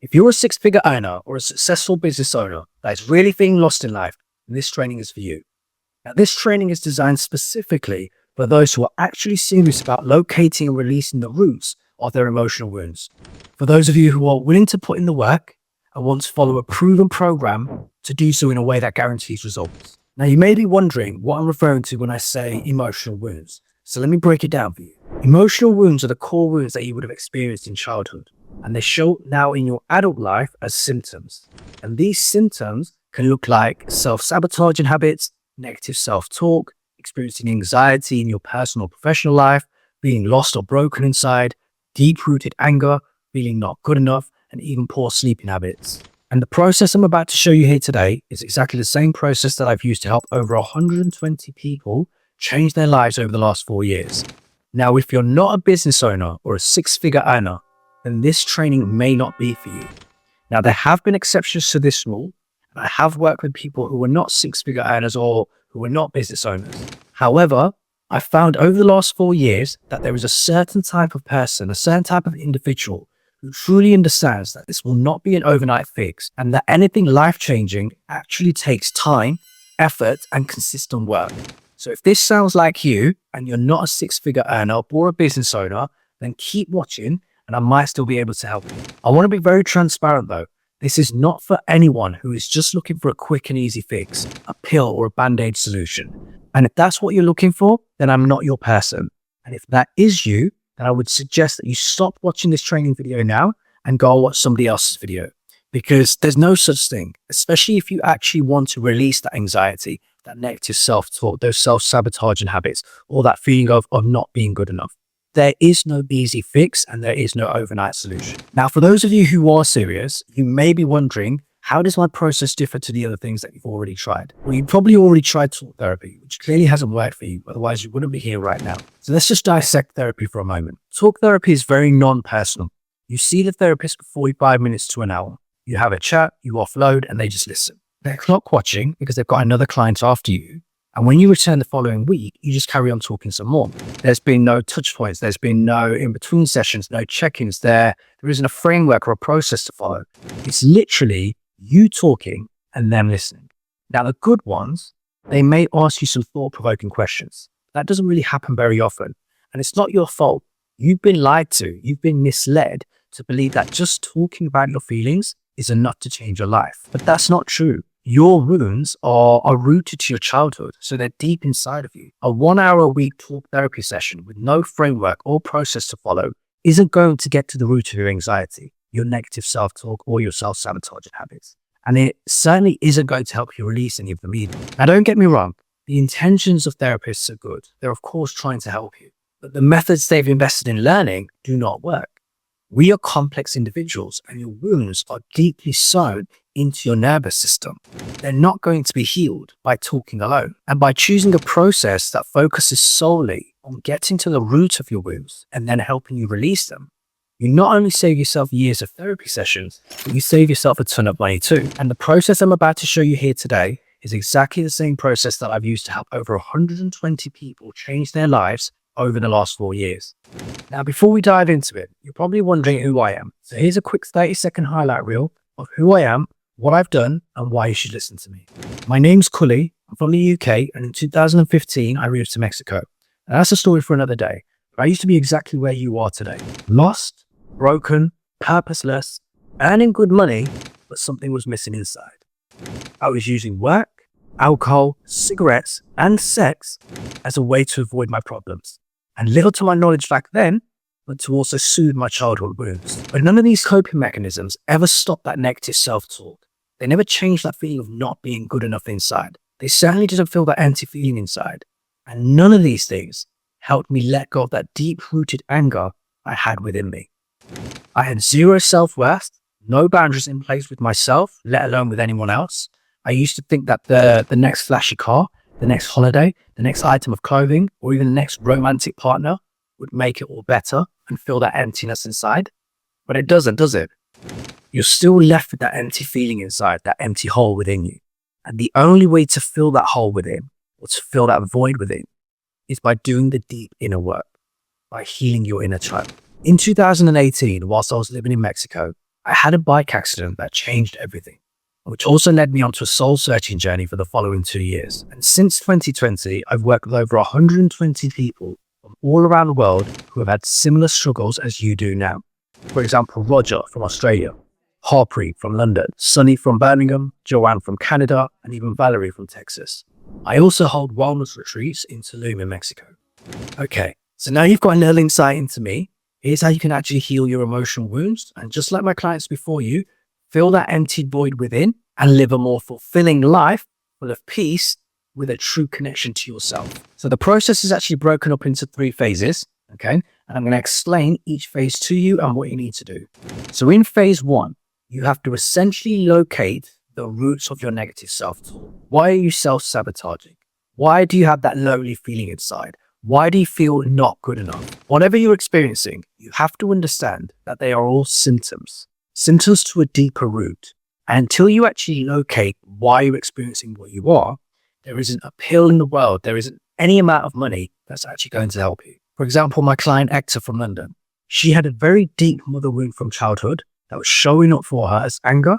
If you're a six-figure earner or a successful business owner that is really feeling lost in life, then this training is for you. Now, this training is designed specifically for those who are actually serious about locating and releasing the roots of their emotional wounds. For those of you who are willing to put in the work and want to follow a proven program to do so in a way that guarantees results. Now, you may be wondering what I'm referring to when I say emotional wounds. So let me break it down for you. Emotional wounds are the core wounds that you would have experienced in childhood, and they show now in your adult life as symptoms. And these symptoms can look like self-sabotaging habits, negative self-talk, experiencing anxiety in your personal or professional life, feeling lost or broken inside, deep-rooted anger, feeling not good enough, and even poor sleeping habits. And the process I'm about to show you here today is exactly the same process that I've used to help over 120 people change their lives over the last 4 years. Now, if you're not a business owner or a six-figure earner, then this training may not be for you. Now, there have been exceptions to this rule, and I have worked with people who were not six-figure earners or who were not business owners. However, I found over the last 4 years that there is a certain type of person, a certain type of individual who truly understands that this will not be an overnight fix and that anything life-changing actually takes time, effort, and consistent work. So if this sounds like you and you're not a six-figure earner or a business owner, then keep watching and I might still be able to help you. I want to be very transparent though. This is not for anyone who is just looking for a quick and easy fix, a pill or a band-aid solution. And if that's what you're looking for, then I'm not your person. And if that is you, then I would suggest that you stop watching this training video now and go watch somebody else's video. Because there's no such thing, especially if you actually want to release that anxiety, that negative self-talk, those self-sabotaging habits, or that feeling of not being good enough. There is no easy fix and there is no overnight solution. Now, for those of you who are serious, you may be wondering, how does my process differ to the other things that you've already tried? Well, you probably already tried talk therapy, which clearly hasn't worked for you. Otherwise, you wouldn't be here right now. So let's just dissect therapy for a moment. Talk therapy is very non-personal. You see the therapist for 45 minutes to an hour. You have a chat, you offload, and they just listen. They're clock watching because they've got another client after you. And when you return the following week, you just carry on talking some more. There's been no touch points. There's been no in-between sessions, no check-ins there. There isn't a framework or a process to follow. It's literally you talking and them listening. Now, the good ones, they may ask you some thought-provoking questions. That doesn't really happen very often. And it's not your fault. You've been lied to. You've been misled to believe that just talking about your feelings is enough to change your life. But that's not true. Your wounds are rooted to your childhood, so they're deep inside of you. A 1 hour a week talk therapy session with no framework or process to follow isn't going to get to the root of your anxiety, your negative self-talk, or your self-sabotaging habits. And it certainly isn't going to help you release any of them either. Now, don't get me wrong. The intentions of therapists are good. They're, of course, trying to help you. But the methods they've invested in learning do not work. We are complex individuals and your wounds are deeply sewn into your nervous system. They're not going to be healed by talking alone. And by choosing a process that focuses solely on getting to the root of your wounds and then helping you release them, you not only save yourself years of therapy sessions, but you save yourself a ton of money too. And the process I'm about to show you here today is exactly the same process that I've used to help over 120 people change their lives over the last 4 years. Now, before we dive into it, you're probably wondering who I am. So here's a quick 30-second highlight reel of who I am, what I've done, and why you should listen to me. My name's Cully. I'm from the UK, and in 2015, I moved to Mexico. And that's a story for another day. But I used to be exactly where you are today. Lost, broken, purposeless, earning good money, but something was missing inside. I was using work, alcohol, cigarettes, and sex as a way to avoid my problems. And little to my knowledge back then, but to also soothe my childhood wounds. But none of these coping mechanisms ever stopped that negative self-talk. They never changed that feeling of not being good enough inside. They certainly didn't feel that empty feeling inside. And none of these things helped me let go of that deep-rooted anger I had within me. I had zero self-worth, no boundaries in place with myself, let alone with anyone else. I used to think that the next flashy car, the next holiday, the next item of clothing, or even the next romantic partner would make it all better and fill that emptiness inside. But it doesn't, does it? You're still left with that empty feeling inside, that empty hole within you. And the only way to fill that hole within, or to fill that void within, is by doing the deep inner work, by healing your inner child. In 2018, whilst I was living in Mexico, I had a bike accident that changed everything, which also led me onto a soul searching journey for the following 2 years. And since 2020, I've worked with over 120 people from all around the world who have had similar struggles as you do now. For example, Roger from Australia, Harpreet from London, Sunny from Birmingham, Joanne from Canada, and even Valerie from Texas. I also hold wellness retreats in Tulum in Mexico. Okay, so now you've got a little insight into me. Here's how you can actually heal your emotional wounds. And just like my clients before you, fill that empty void within and live a more fulfilling life full of peace with a true connection to yourself. So the process is actually broken up into 3 phases. Okay, and I'm going to explain each phase to you and what you need to do. So in phase 1, you have to essentially locate the roots of your negative self-talk. Why are you self-sabotaging? Why do you have that lonely feeling inside? Why do you feel not good enough? Whatever you're experiencing, you have to understand that they are all symptoms to a deeper root. And until you actually locate why you're experiencing what you are, there isn't a pill in the world, there isn't any amount of money that's actually going to help you. For example, my client Hector from London, she had a very deep mother wound from childhood that was showing up for her as anger,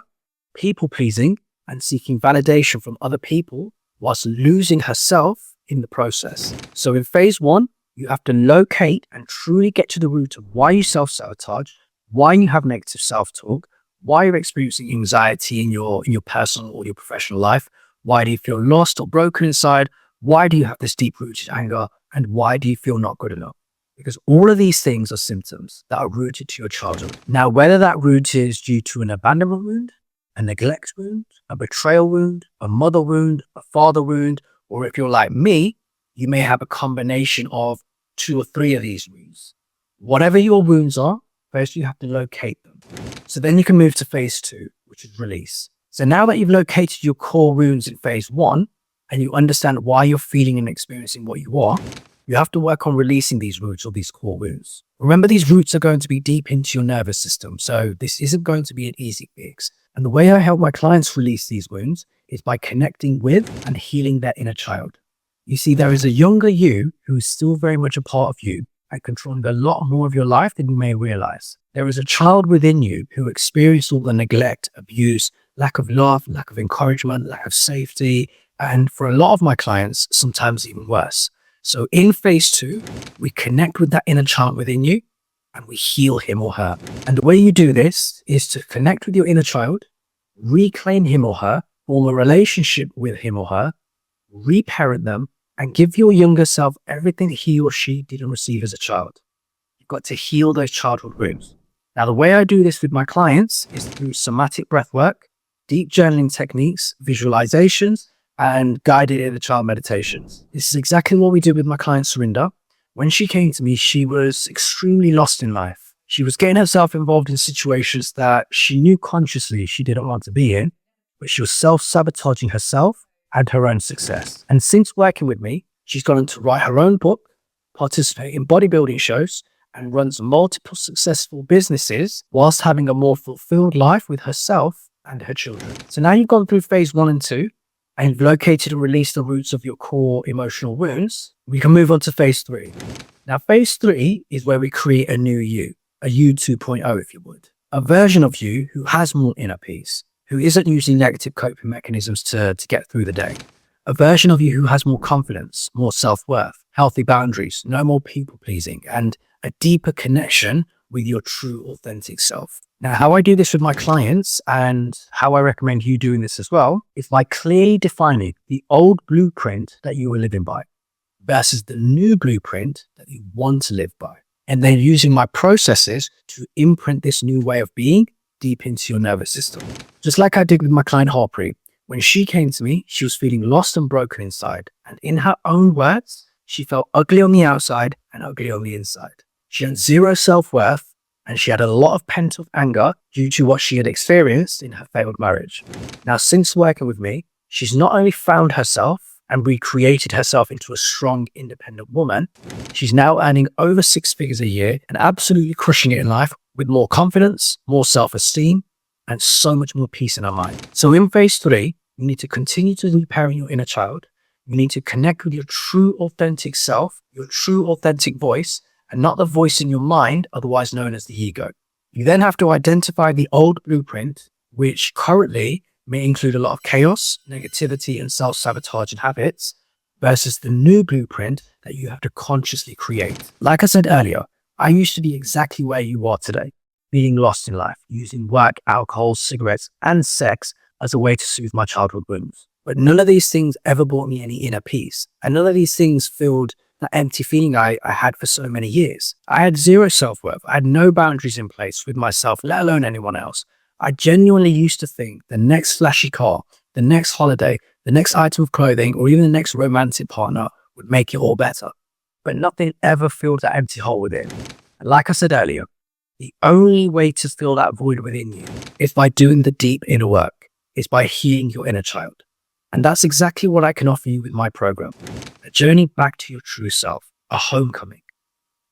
people pleasing, and seeking validation from other people whilst losing herself in the process. So in phase 1, you have to locate and truly get to the root of why you self-sabotage, why you have negative self-talk, why you're experiencing anxiety in your personal or your professional life, why do you feel lost or broken inside, why do you have this deep-rooted anger, and why do you feel not good enough? Because all of these things are symptoms that are rooted to your childhood. Now, whether that root is due to an abandonment wound, a neglect wound, a betrayal wound, a mother wound, a father wound, or if you're like me, you may have a combination of 2 or 3 of these wounds. Whatever your wounds are, first you have to locate them. So then you can move to phase 2, which is release. So now that you've located your core wounds in phase 1, and you understand why you're feeling and experiencing what you are, you have to work on releasing these roots or these core wounds. Remember, these roots are going to be deep into your nervous system, so this isn't going to be an easy fix. And the way I help my clients release these wounds is by connecting with and healing their inner child. You see, there is a younger you who is still very much a part of you and controlling a lot more of your life than you may realize. There is a child within you who experienced all the neglect, abuse, lack of love, lack of encouragement, lack of safety, and for a lot of my clients, sometimes even worse. So in phase 2, we connect with that inner child within you and we heal him or her. And the way you do this is to connect with your inner child, reclaim him or her, form a relationship with him or her, reparent them, and give your younger self everything he or she didn't receive as a child. You've got to heal those childhood wounds. Now, the way I do this with my clients is through somatic breath work, deep journaling techniques, visualizations, and guided inner child meditations. This is exactly what we did with my client Surinder. When she came to me, she was extremely lost in life. She was getting herself involved in situations that she knew consciously she didn't want to be in, but she was self-sabotaging herself and her own success. And since working with me, she's gone on to write her own book, participate in bodybuilding shows, and runs multiple successful businesses whilst having a more fulfilled life with herself and her children. So now you've gone through phase 1 and 2, and you've located and released the roots of your core emotional wounds, we can move on to phase 3. Now, phase 3 is where we create a new you, a you 2.0, if you would. A version of you who has more inner peace, who isn't using negative coping mechanisms to get through the day. A version of you who has more confidence, more self-worth, healthy boundaries, no more people-pleasing, and a deeper connection with your true, authentic self. Now, how I do this with my clients and how I recommend you doing this as well is by clearly defining the old blueprint that you were living by versus the new blueprint that you want to live by. And then using my processes to imprint this new way of being deep into your nervous system. Just like I did with my client Harpreet. When she came to me, she was feeling lost and broken inside. And in her own words, she felt ugly on the outside and ugly on the inside. She had zero self-worth, and she had a lot of pent-up anger due to what she had experienced in her failed marriage. Now, since working with me, she's not only found herself and recreated herself into a strong, independent woman, she's now earning over 6 figures a year and absolutely crushing it in life with more confidence, more self-esteem, and so much more peace in her mind. So in phase 3, you need to continue to reparent your inner child. You need to connect with your true, authentic self, your true, authentic voice, and not the voice in your mind, otherwise known as the ego. You then have to identify the old blueprint, which currently may include a lot of chaos, negativity, and self-sabotaging habits, versus the new blueprint that you have to consciously create. Like I said earlier, I used to be exactly where you are today, being lost in life, using work, alcohol, cigarettes, and sex as a way to soothe my childhood wounds. But none of these things ever brought me any inner peace. And none of these things filled that empty feeling I had for so many years. I had zero self-worth. I had no boundaries in place with myself, let alone anyone else. I genuinely used to think the next flashy car, the next holiday, the next item of clothing, or even the next romantic partner would make it all better. But nothing ever filled that empty hole within. And like I said earlier, the only way to fill that void within you is by doing the deep inner work, is by healing your inner child. And that's exactly what I can offer you with my program. A journey back to your true self, a homecoming,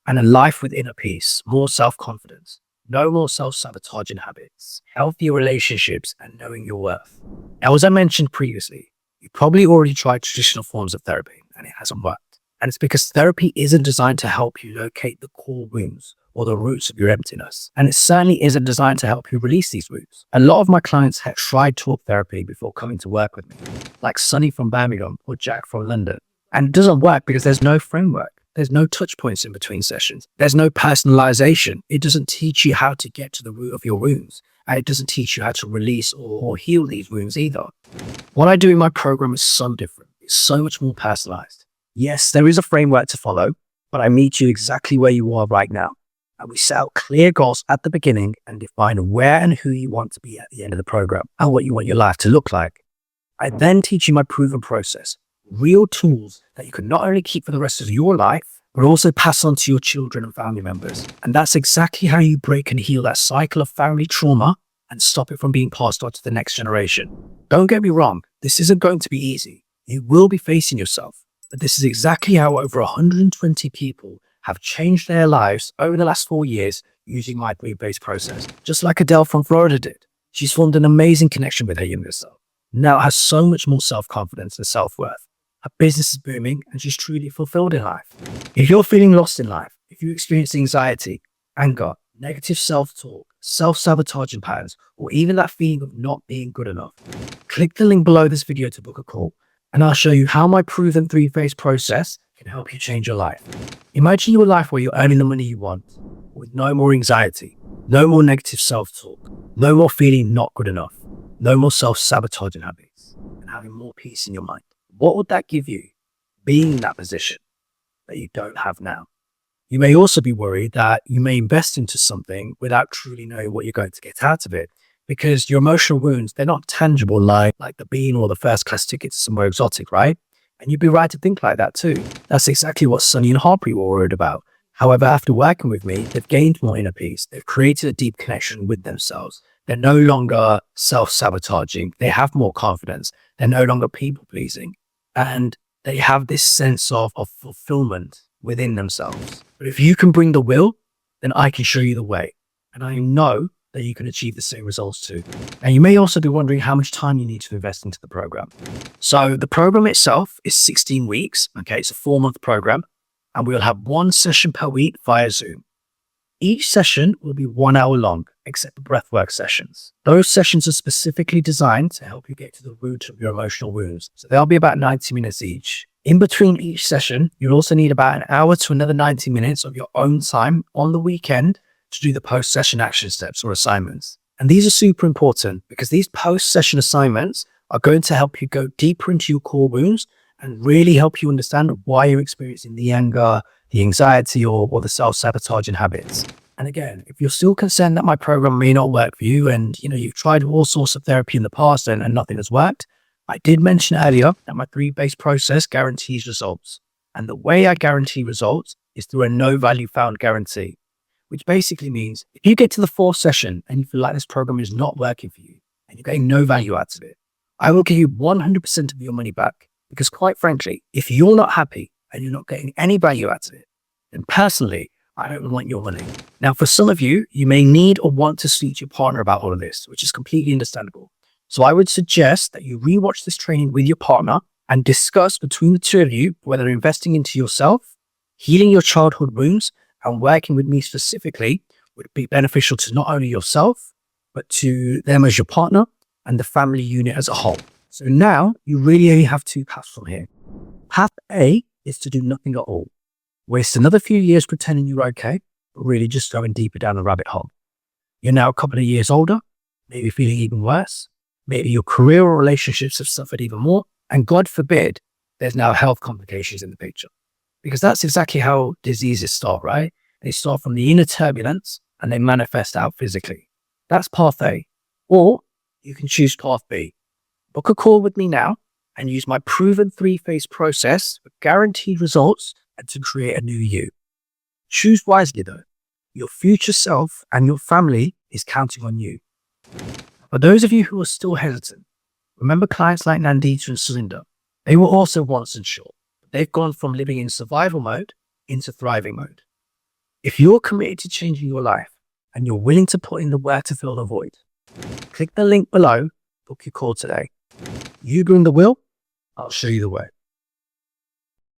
and a life with inner peace, more self-confidence, no more self-sabotaging habits, healthier relationships, and knowing your worth. Now, as I mentioned previously, you probably already tried traditional forms of therapy and it hasn't worked. And it's because therapy isn't designed to help you locate the core wounds or the roots of your emptiness. And it certainly isn't designed to help you release these wounds. A lot of my clients have tried talk therapy before coming to work with me, like Sunny from Birmingham or Jack from London. And it doesn't work because there's no framework. There's no touch points in between sessions. There's no personalization. It doesn't teach you how to get to the root of your wounds. And it doesn't teach you how to release or heal these wounds either. What I do in my program is so different. It's so much more personalized. Yes, there is a framework to follow, but I meet you exactly where you are right now. And we set out clear goals at the beginning and define where and who you want to be at the end of the program and what you want your life to look like. I then teach you my proven process, real tools that you can not only keep for the rest of your life, but also pass on to your children and family members. And that's exactly how you break and heal that cycle of family trauma and stop it from being passed on to the next generation. Don't get me wrong, this isn't going to be easy. You will be facing yourself, but this is exactly how over 120 people have changed their lives over the last 4 years using my three-phase process. Just like Adele from Florida did. She's formed an amazing connection with her younger self. Now has so much more self-confidence and self-worth. Her business is booming and she's truly fulfilled in life. If you're feeling lost in life, if you experience anxiety, anger, negative self-talk, self-sabotaging patterns, or even that feeling of not being good enough, click the link below this video to book a call and I'll show you how my proven three-phase process can help you change your life. Imagine your life where you're earning the money you want, with no more anxiety, no more negative self-talk, no more feeling not good enough, no more self-sabotaging habits, and having more peace in your mind. What would that give you, being in that position that you don't have now? You may also be worried that you may invest into something without truly knowing what you're going to get out of it, because your emotional wounds, they're not tangible like the bean or the first class ticket to somewhere exotic, right? And you'd be right to think like that too. That's exactly what Sunny and Harpreet were worried about. However, after working with me, they've gained more inner peace. They've created a deep connection with themselves. They're no longer self-sabotaging. They have more confidence. They're no longer people-pleasing. And they have this sense of fulfillment within themselves. But if you can bring the will, then I can show you the way. And I know that you can achieve the same results too. And you may also be wondering how much time you need to invest into the program. So the program itself is 16 weeks. Okay, it's a 4-month program, and we'll have 1 session per week via Zoom. Each session will be 1 hour long, except for breathwork sessions. Those sessions are specifically designed to help you get to the root of your emotional wounds. So they'll be about 90 minutes each. In between each session, you'll also need about an hour to another 90 minutes of your own time on the weekend to do the post-session action steps or assignments. And these are super important because these post-session assignments are going to help you go deeper into your core wounds and really help you understand why you're experiencing the anger, the anxiety, or the self-sabotaging habits. And again, if you're still concerned that my program may not work for you and you've tried all sorts of therapy in the past and nothing has worked, I did mention earlier that my three-phase process guarantees results. And the way I guarantee results is through a no value found guarantee, which basically means if you get to the 4th session and you feel like this program is not working for you and you're getting no value out of it, I will give you 100% of your money back. Because quite frankly, if you're not happy and you're not getting any value out of it, then personally, I don't want your money. Now, for some of you, you may need or want to speak to your partner about all of this, which is completely understandable. So I would suggest that you rewatch this training with your partner and discuss between the two of you whether investing into yourself, healing your childhood wounds, and working with me specifically would be beneficial to not only yourself, but to them as your partner and the family unit as a whole. So now you really only have two paths from here. Path A is to do nothing at all. Waste another few years pretending you're okay, but really just going deeper down the rabbit hole. You're now a couple of years older, maybe feeling even worse. Maybe your career or relationships have suffered even more. And God forbid, there's now health complications in the picture. Because that's exactly how diseases start, right? They start from the inner turbulence and they manifest out physically. That's path A. Or you can choose path B. Book a call with me now and use my proven 3-phase process for guaranteed results and to create a new you. Choose wisely though. Your future self and your family is counting on you. For those of you who are still hesitant, remember clients like Nandita and Surinder. They were also once unsure. They've gone from living in survival mode into thriving mode. If you're committed to changing your life and you're willing to put in the work to fill the void, click the link below, book your call today. You bring the will, I'll show you the way.